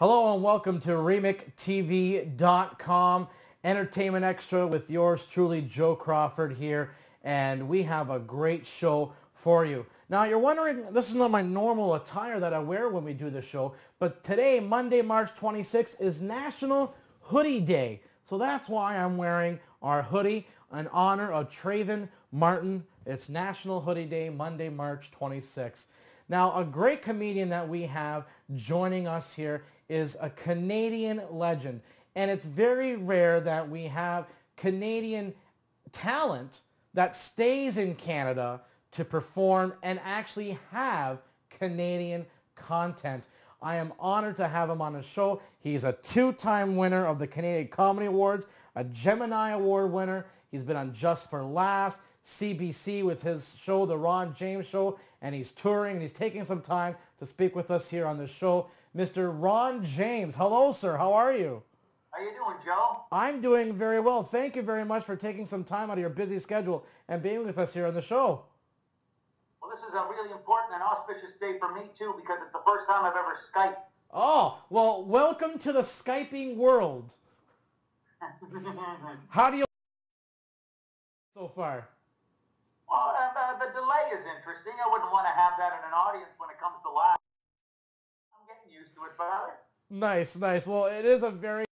Hello and welcome to RemicTV.com, Entertainment Extra with yours truly, Joe Crawford here, and we have a great show for you. Now you're wondering, this is not my normal attire that I wear when we do the show, but today, Monday, March 26th, is National Hoodie Day. So that's why I'm wearing our hoodie in honor of Trayvon Martin. It's National Hoodie Day, Monday, March 26th. Now, a great comedian that we have joining us here is a Canadian legend. And it's very rare that we have Canadian talent that stays in Canada to perform and actually have Canadian content. I am honored to have him on the show. He's a two-time winner of the Canadian Comedy Awards, a Gemini Award winner. He's been on Just for Laughs, CBC with his show, The Ron James Show, and he's touring and he's taking some time to speak with us here on the show. Mr. Ron James. Hello, sir. How are you? How you doing, Joe? I'm doing very well. Thank you very much for taking some time out of your busy schedule and being with us here on the show. Well, this is a really important and auspicious day for me, too, because it's the first time I've ever Skyped. Oh, well, welcome to the Skyping world. How do you so far? Well, the delay is interesting. I wouldn't want to have that in an audience when it comes to laughs. I'm getting used to it, brother. Nice, nice. Well, it is a very to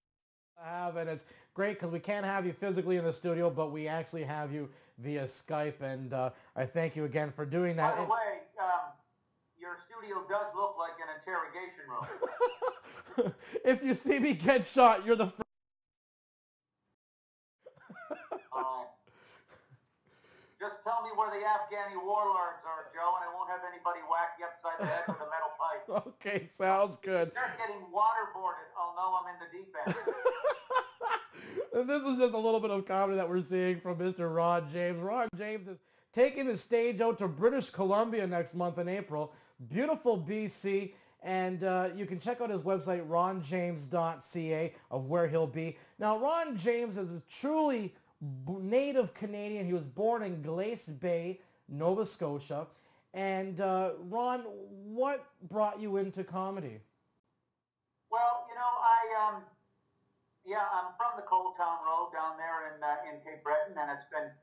have, and it's great because we can't have you physically in the studio, but we actually have you via Skype, and I thank you again for doing that. By the way, your studio does look like an interrogation room. If you see me get shot, you're the first. Just tell me where the Afghani warlords are, Joe, and I won't have anybody whack you upside the head with a metal pipe. Okay, sounds good. If you're getting waterboarded, I'll know I'm in the deep end. And this is just a little bit of comedy that we're seeing from Mr. Ron James. Ron James is taking the stage out to British Columbia next month in April. Beautiful BC. And you can check out his website, ronjames.ca, of where he'll be. Now, Ron James is a truly native Canadian. He was born in Glace Bay, Nova Scotia. And Ron, what brought you into comedy? Well, you know, I'm from the Coal Town Road down there in Cape Breton, and it's been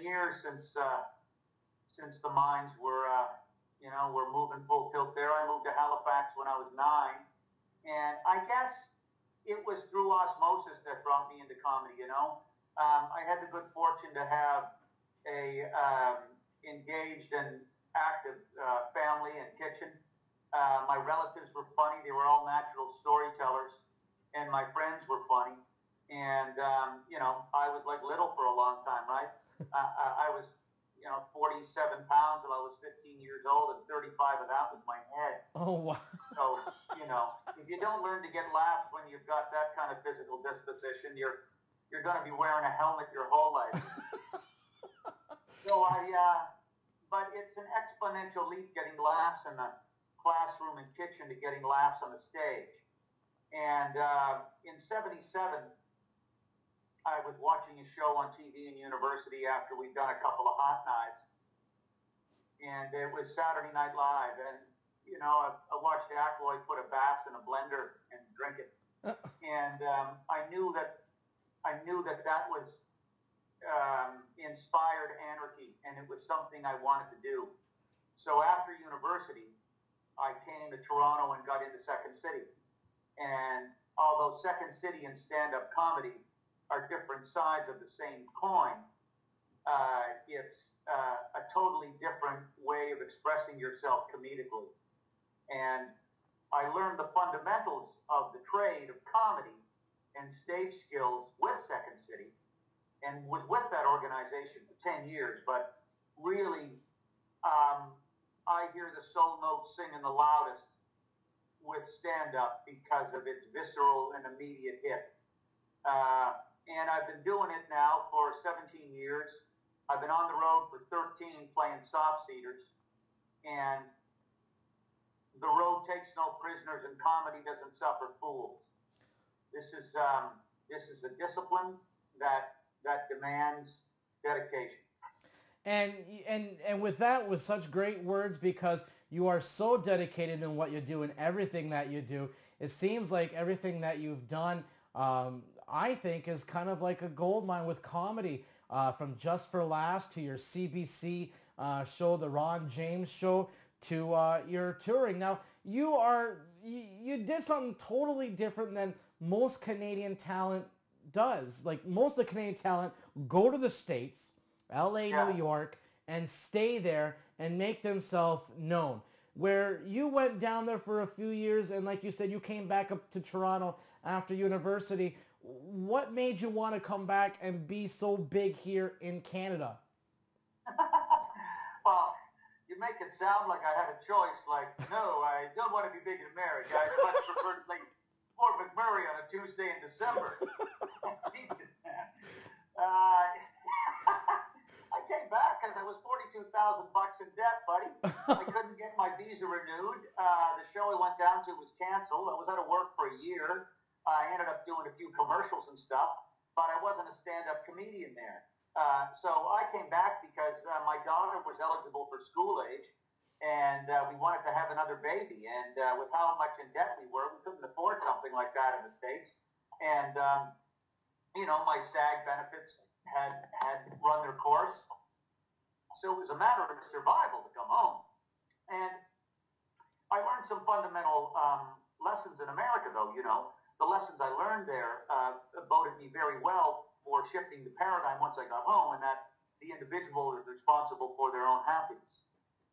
years since the mines were moving full tilt there. I moved to Halifax when I was 9, and I guess it was through osmosis that brought me into comedy. You know, I had the good fortune to have a engaged and active family and kitchen. My relatives were funny. They were all natural storytellers. And my friends were funny. And, I was like little for a long time, right? I was, 47 pounds till I was 15 years old, and 35 of that was my head. Oh, wow. So, if you don't learn to get laughs when you've got that kind of physical disposition, you're going to be wearing a helmet your whole life. So but it's an exponential leap getting laughs in the classroom and kitchen to getting laughs on the stage. And in 77, I was watching a show on TV in university after we'd done a couple of Hot Knives. And it was Saturday Night Live. And, I watched Aykroyd put a bass in a blender and drink it. And I knew that was inspired anarchy, and it was something I wanted to do. So after university, I came to Toronto and got into Second City. And although Second City and stand-up comedy are different sides of the same coin, it's a totally different way of expressing yourself comedically. And I learned the fundamentals of the trade of comedy and stage skills with Second City, and was with that organization for 10 years. But really, I hear the soul notes singing the loudest with stand-up because of its visceral and immediate hit. And I've been doing it now for 17 years. I've been on the road for 13 playing soft-seaters. And the road takes no prisoners and comedy doesn't suffer fools. This is a discipline that demands dedication. And with that, with such great words, because You are so dedicated in what you do and everything that you do. It seems like everything that you've done, I think, is kind of like a gold mine with comedy. From Just for Laughs to your CBC show, The Ron James Show, to your touring. Now, you did something totally different than most Canadian talent does. Like, most of the Canadian talent go to the States, LA, New York, and stay there and make themselves known. Where you went down there for a few years and, like you said, you came back up to Toronto after university. What made you want to come back and be so big here in Canada? Well, you make it sound like I had a choice. Like, no, I don't want to be big in America. I much prefer to play Fort McMurray on a Tuesday in December. I came back because I was $42,000 in debt, buddy. I couldn't get my visa renewed. The show I went down to was canceled. I was out of work for a year. I ended up doing a few commercials and stuff, but I wasn't a stand-up comedian there. So I came back because my daughter was eligible for school age, and we wanted to have another baby. And with how much in debt we were, we couldn't afford something like that in the States. And, my SAG benefits had run their course. So it was a matter of survival to come home. And I learned some fundamental lessons in America, though, The lessons I learned there boded me very well for shifting the paradigm once I got home, and that the individual is responsible for their own happiness.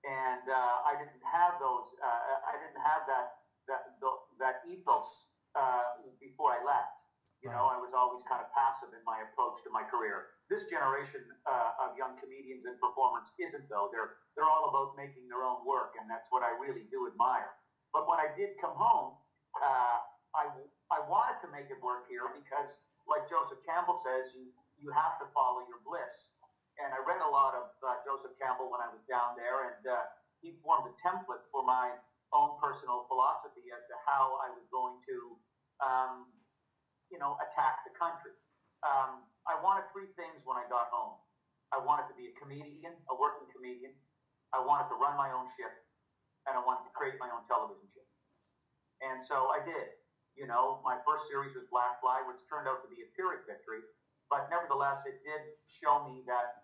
And I didn't have those. I didn't have that ethos before I left. I was always kind of passive in my approach to my career. This generation of young comedians and performers isn't, though. They're all about making their own work, and that's what I really do admire. But when I did come home, I wanted to make it work here because, like Joseph Campbell says, you have to follow your bliss. And I read a lot of Joseph Campbell when I was down there, and he formed a template for my own personal philosophy as to how I was going to, attack the country. I wanted three things when I got home. I wanted to be a comedian, a working comedian. I wanted to run my own ship, and I wanted to create my own television show. And so I did. My first series was Black Fly, which turned out to be a Pyrrhic victory. But nevertheless, it did show me that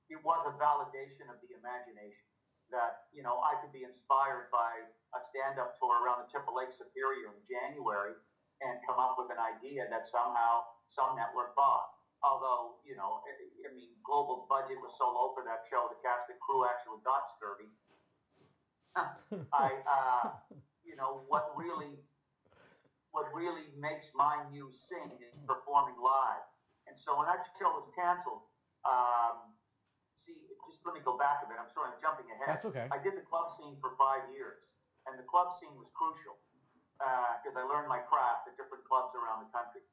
it was a validation of the imagination. That, I could be inspired by a stand-up tour around the tip of Lake Superior in January and come up with an idea that somehow some network bought. Although, global budget was so low for that show, the cast and crew actually got scurvy. What really makes my muse sing is performing live. And so when that show was canceled, just let me go back a bit. I'm sorry, I'm jumping ahead. That's okay. I did the club scene for 5 years, and the club scene was crucial because I learned my craft at different clubs around the country.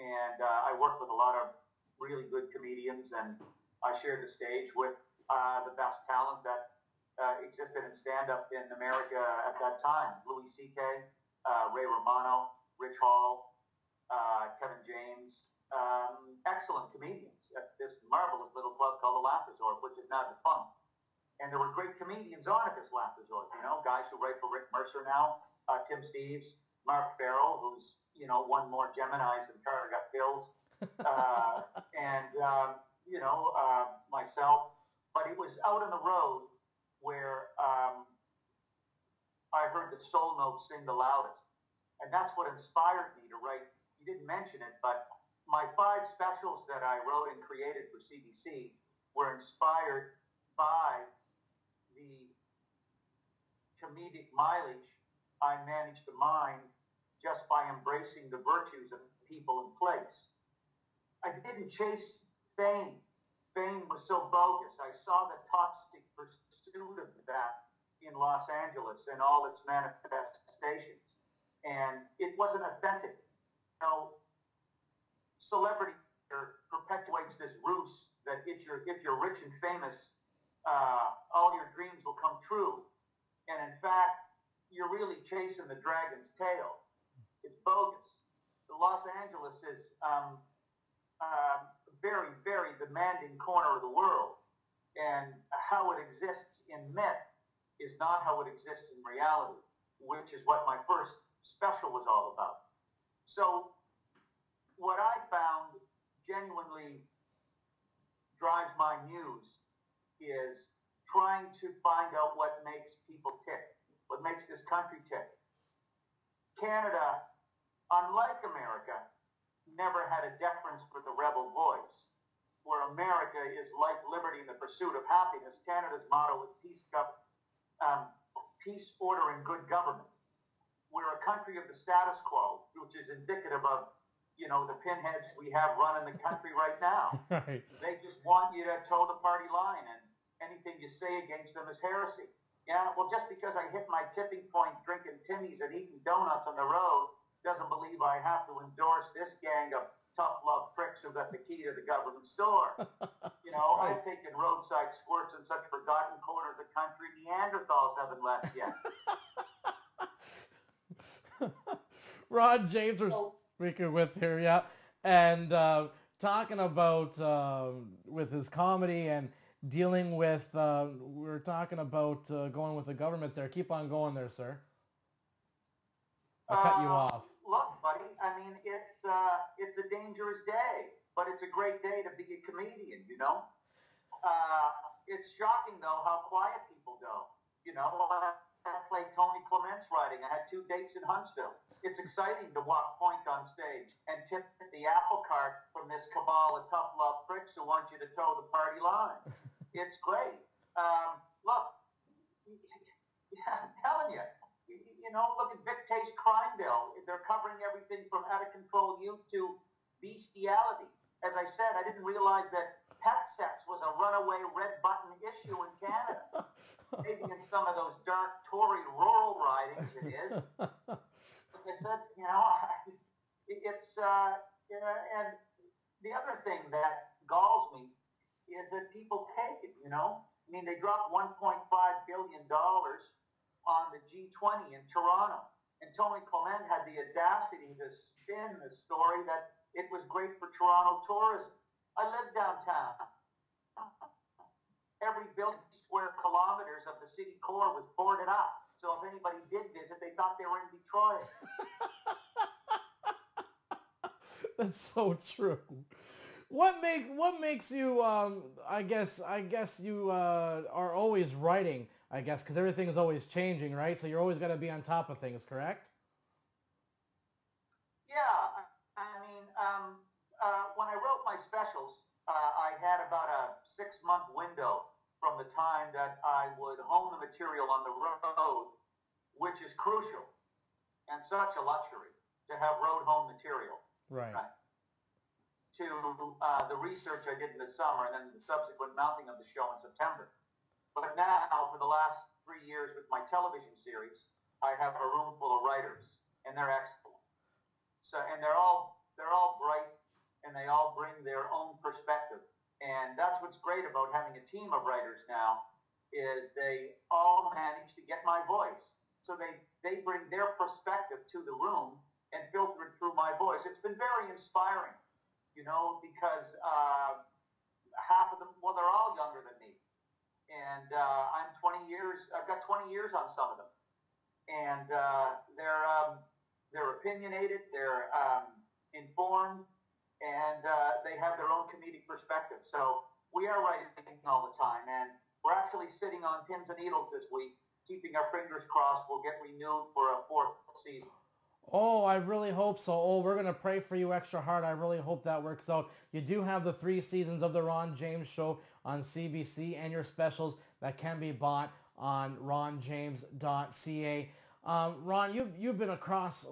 And I worked with a lot of really good comedians, and I shared the stage with the best talent that existed in stand-up in America at that time. Louis C.K., Ray Romano, Rich Hall, Kevin James, excellent comedians at this marvelous little club called the Laugh Resort, which is now defunct. And there were great comedians on at this Laugh Resort, guys who write for Rick Mercer now, Tim Steeves, Mark Farrell, who's, won more Geminis than Carter got pills, myself. But it was out on the road where I heard the soul notes sing the loudest. And that's what inspired me to write. You didn't mention it, but my 5 specials that I wrote and created for CBC were inspired by the comedic mileage I managed to mine just by embracing the virtues of people and place. I didn't chase fame. Fame was so bogus. I saw the toxic pursuit of that in Los Angeles and all its manifestations. And it wasn't authentic. Celebrity perpetuates this ruse that if you're rich and famous, all your dreams will come true. And in fact, you're really chasing the dragon's tail. It's bogus. Los Angeles is a very, very demanding corner of the world. And how it exists in myth is not how it exists in reality, which is what my first special was all about. So what I found genuinely drives my muse is trying to find out what makes people tick, what makes this country tick. Canada, unlike America, never had a deference for the rebel voice. Where America is life, liberty, and the pursuit of happiness, Canada's motto is peace, order, and good government. We're a country of the status quo, which is indicative of, you know, the pinheads we have running the country right now. Right. They just want you to toe the party line, and anything you say against them is heresy. Yeah, well, just because I hit my tipping point drinking Timmy's and eating donuts on the road doesn't believe I have to endorse this gang of tough love pricks who got the key to the government store. You know, I've taken roadside squirts in such forgotten corners of the country Neanderthals haven't left yet. Ron James we're speaking with here, yeah. And talking about with his comedy and dealing with, we're talking about going with the government there. Keep on going there, sir. I cut you off. Look, buddy, I mean, it's a dangerous day, but it's a great day to be a comedian, you know? It's shocking, though, how quiet people go. You know, I played Tony Clement's writing. I had 2 dates in Huntsville. It's exciting to walk point on stage and tip the apple cart from this cabal of tough love pricks who want you to toe the party line. It's great. Look, I'm telling you. You know, look at Vic Tay's crime bill. They're covering everything from out-of-control youth to bestiality. As I said, I didn't realize that pet sex was a runaway red-button issue in Canada. Maybe in some of those dark Tory rural ridings it is. Like I said, you know, it's, and the other thing that galls me is that people take it, you know? I mean, they dropped $1.5 billion on the G20 in Toronto. And Tony Clement had the audacity to spin the story that it was great for Toronto tourism. I live downtown. Every billion square kilometers of the city core was boarded up. So if anybody did visit, they thought they were in Detroit. That's so true. What makes you? I guess you are always writing. I guess because everything is always changing, right? So you're always got to be on top of things, correct? Yeah, I mean, when I wrote my specials, I had about a 6-month window from the time that I would hone the material on the road, which is crucial and such a luxury to have road home material. Right. To the research I did in the summer and then the subsequent mounting of the show in September. But now, for the last 3 years with my television series, I have a room full of writers, and they're excellent. So, and they're all bright, and they all bring their own perspective. And that's what's great about having a team of writers now, is they all manage to get my voice. So they bring their perspective to the room and filter it through my voice. It's been very inspiring, you know, because half of them, well, they're all younger than me. And I'm 20 years, I've got 20 years on some of them. And they're opinionated, they're informed, and they have their own comedic perspective. So we are writing all the time. And we're actually sitting on pins and needles this week, keeping our fingers crossed we'll get renewed for a 4th season. Oh, I really hope so. Oh, we're going to pray for you extra hard. I really hope that works out. You do have the 3 seasons of The Ron James Show on CBC and your specials that can be bought on ronjames.ca. Ron, you've been across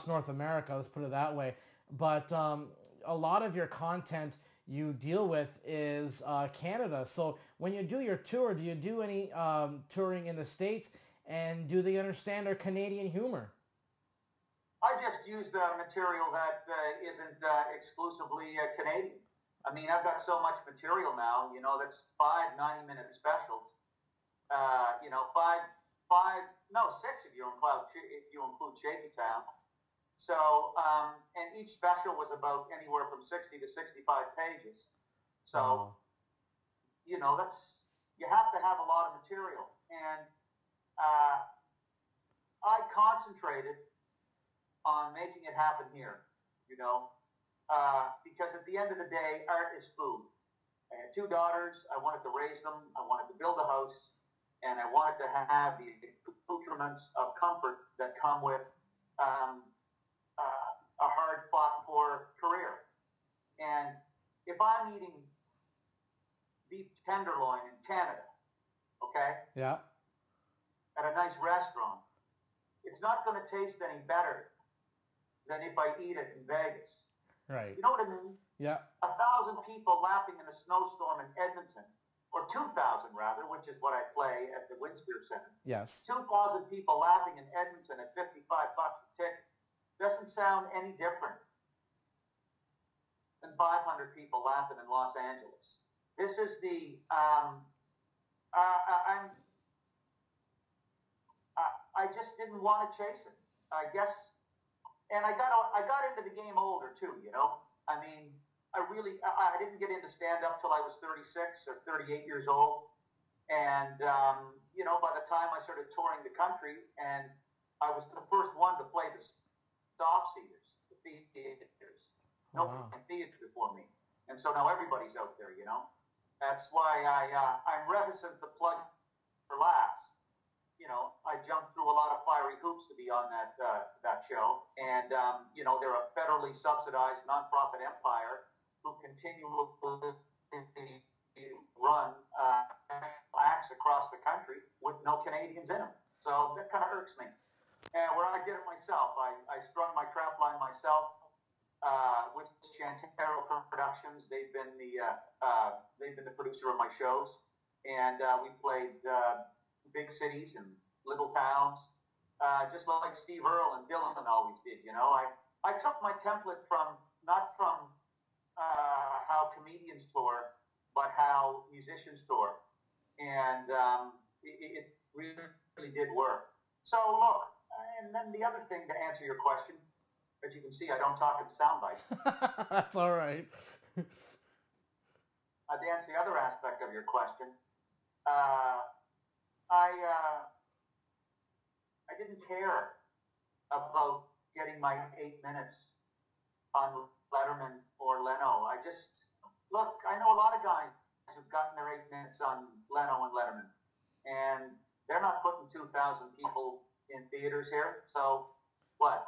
North America, let's put it that way. But a lot of your content you deal with is Canada. So when you do your tour, do you do any touring in the States? And do they understand our Canadian humor? I just use the material that isn't exclusively Canadian. I mean, I've got so much material now, you know, that's 5 90-minute specials. You know, 6 if you include Shaky Town. So, and each special was about anywhere from 60 to 65 pages. So, you know, you have to have a lot of material. And I concentrated on making it happen here, because at the end of the day, art is food. I had 2 daughters. I wanted to raise them. I wanted to build a house. And I wanted to have the accoutrements of comfort that come with a hard fought for career. And if I'm eating beef tenderloin in Canada, okay, Yeah. at a nice restaurant, it's not going to taste any better than if I eat it in Vegas. Right. You know what I mean? Yeah. 1,000 people laughing in a snowstorm in Edmonton, or 2,000 rather, which is what I play at the Winspear Center. Yes. 2,000 people laughing in Edmonton at $55 a ticket doesn't sound any different than 500 people laughing in Los Angeles. This is the I just didn't want to chase it. I guess, and I got into the game older too. I mean, I didn't get into stand-up till I was 36 or 38 years old. And, by the time I started touring the country, and I was the first one to play the soft seaters, the theaters. Nobody had theater before me. And so now everybody's out there, That's why I'm reticent to plug for laughs. I jumped through a lot of fiery hoops to be on that show. And, they're a federally subsidized nonprofit empire who continually run acts across the country with no Canadians in them. So that kind of irks me. And where I did it myself, I strung my trap line myself with Chantero Productions. They've been the producer of my shows, and we played big cities and little towns, just like Steve Earle and Dylan always did. I took my template not from how comedians tour, but how musicians tour. And it really did work. So look, and then the other thing to answer your question, as you can see, I don't talk in sound bites. That's all right. To answer the other aspect of your question, I didn't care about getting my 8 minutes on Letterman or Leno. I know a lot of guys who've gotten their 8 minutes on Leno and Letterman, and they're not putting 2,000 people in theaters here. So what?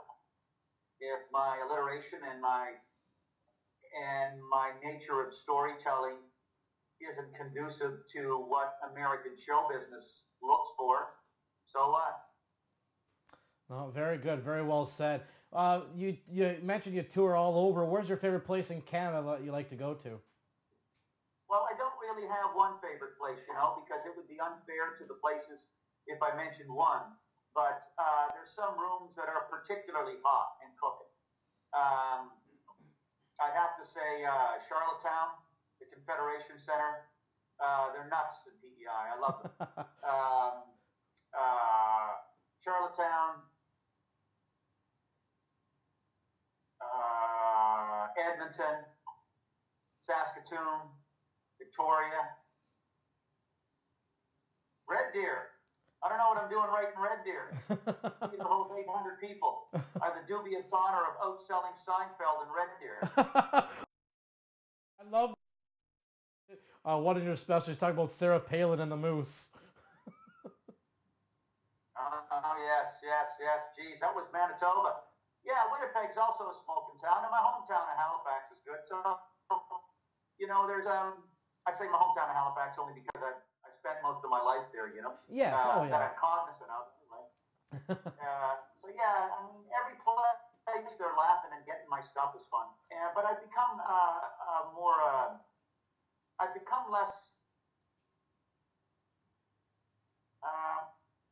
If my alliteration and my nature of storytelling isn't conducive to what American show business looks for, so what? Oh, very good. Very well said. You mentioned you tour all over. Where's your favorite place in Canada that you like to go to? Well, I don't really have one favorite place, because it would be unfair to the places if I mentioned one. But there's some rooms that are particularly hot and cooking. I'd have to say Charlottetown, the Confederation Center. They're nuts in PEI. I love them. Charlottetown, Edmonton, Saskatoon, Victoria, Red Deer. I don't know what I'm doing right in Red Deer. You can hold 800 people. I have the dubious honor of outselling Seinfeld in Red Deer. I love one of your specials talking about Sarah Palin and the Moose. Oh, yes. Geez, that was Manitoba. Yeah, Winnipeg's also a smoking town, and my hometown of Halifax is good. So, there's I say my hometown of Halifax only because I spent most of my life there. Yes. Oh, yeah. That I'm cognizant of. Right? So yeah, I mean, every place they're laughing and getting my stuff is fun. But I've become I've become less.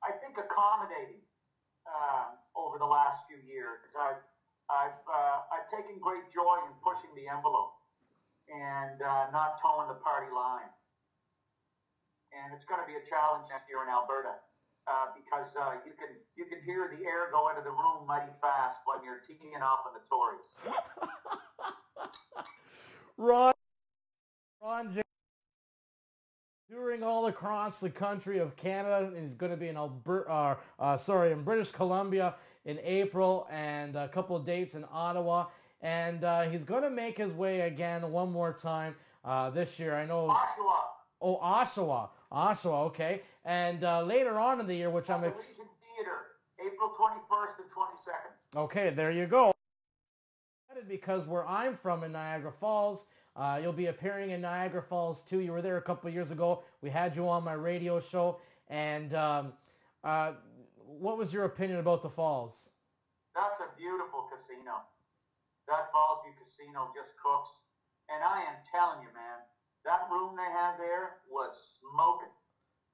I think accommodating over the last few years. I've taken great joy in pushing the envelope and not towing the party line. And it's going to be a challenge next year in Alberta because you can hear the air go into the room mighty fast when you're teeing off on the Tories. Ron James touring touring all across the country of Canada. He's going to be in in British Columbia in April, and a couple of dates in Ottawa. And he's going to make his way again one more time this year. I know. Oshawa. Oh, Oshawa, okay. And later on in the year, which I'm Regent Theatre, April 21st and 22nd. Okay, there you go. Because where I'm from in Niagara Falls, you'll be appearing in Niagara Falls too. You were there a couple of years ago. We had you on my radio show. And what was your opinion about the Falls? That's a beautiful casino. That Fallsview Casino just cooks. And I am telling you, man, that room they had there was smoking.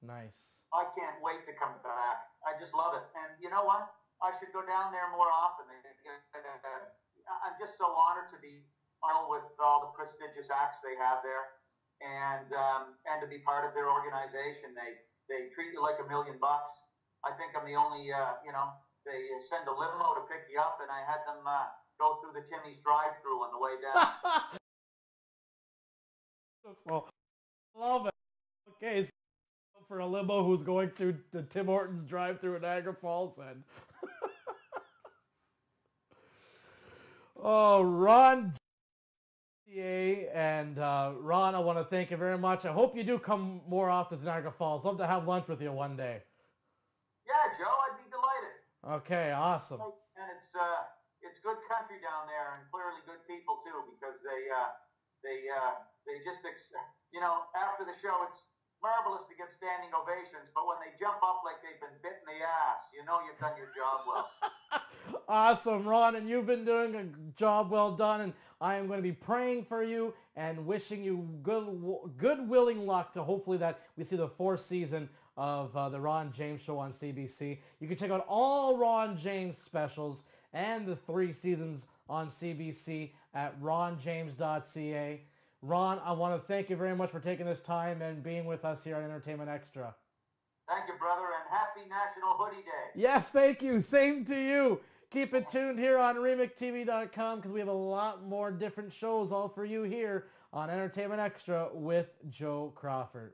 Nice. I can't wait to come back. I just love it. And you know what? I should go down there more often. I'm just so honored to be with all the prestigious acts they have there, and to be part of their organization. They treat you like $1 million. I think I'm the only, they send a limo to pick you up, and I had them go through the Timmy's drive-thru on the way down. Beautiful. Love it. Okay, so for a limo who's going through the Tim Hortons drive-thru in Niagara Falls then. Oh, Ron and Ron, I want to thank you very much. I hope you do come more often to Niagara Falls. Love to have lunch with you one day. Yeah, Joe, I'd be delighted. Okay, awesome. And it's good country down there, and clearly good people too, because they just after the show, it's marvelous to get standing ovations, but when they jump up like they've been bit in the ass, you know you've done your job well. Awesome, Ron, and you've been doing a job well done, and I am going to be praying for you and wishing you good willing luck to hopefully that we see the 4th season of the Ron James Show on CBC. You can check out all Ron James specials and the 3 seasons on CBC at ronjames.ca. Ron, I want to thank you very much for taking this time and being with us here on Entertainment Extra. Thank you, brother, and happy National Hoodie Day. Yes, thank you. Same to you. Keep it tuned here on RemixTV.com because we have a lot more different shows all for you here on Entertainment Extra with Joe Crawford.